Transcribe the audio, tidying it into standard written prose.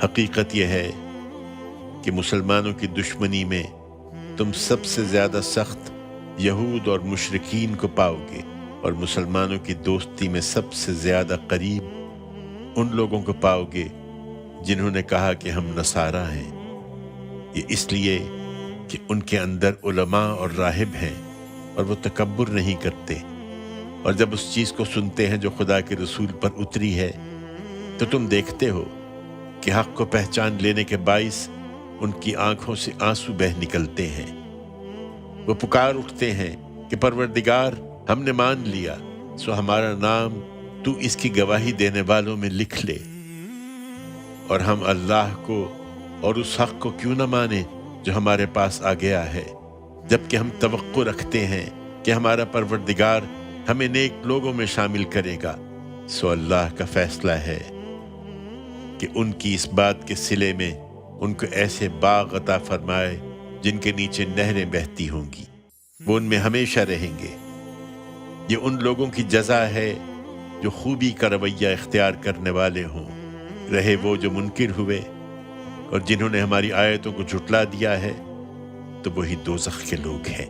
حقیقت یہ ہے کہ مسلمانوں کی دشمنی میں تم سب سے زیادہ سخت یہود اور مشرکین کو پاؤ گے، اور مسلمانوں کی دوستی میں سب سے زیادہ قریب ان لوگوں کو پاؤ گے جنہوں نے کہا کہ ہم نصارہ ہیں۔ یہ اس لیے کہ ان کے اندر علماء اور راہب ہیں اور وہ تکبر نہیں کرتے، اور جب اس چیز کو سنتے ہیں جو خدا کے رسول پر اتری ہے تو تم دیکھتے ہو کہ حق کو پہچان لینے کے باعث ان کی آنکھوں سے آنسو بہہ نکلتے ہیں۔ وہ پکار اٹھتے ہیں کہ پروردگار، ہم نے مان لیا، سو ہمارا نام تو اس کی گواہی دینے والوں میں لکھ لے، اور ہم اللہ کو اور اس حق کو کیوں نہ مانیں جو ہمارے پاس آ گیا ہے، جبکہ ہم توقع رکھتے ہیں کہ ہمارا پروردگار ہمیں نیک لوگوں میں شامل کرے گا۔ سو اللہ کا فیصلہ ہے کہ ان کی اس بات کے صلے میں ان کو ایسے باغ عطا فرمائے جن کے نیچے نہریں بہتی ہوں گی، وہ ان میں ہمیشہ رہیں گے۔ یہ ان لوگوں کی جزا ہے جو خوبی کا رویہ اختیار کرنے والے ہوں، رہے وہ جو منکر ہوئے اور جنہوں نے ہماری آیتوں کو جھٹلا دیا ہے، تو وہی دوزخ کے لوگ ہیں۔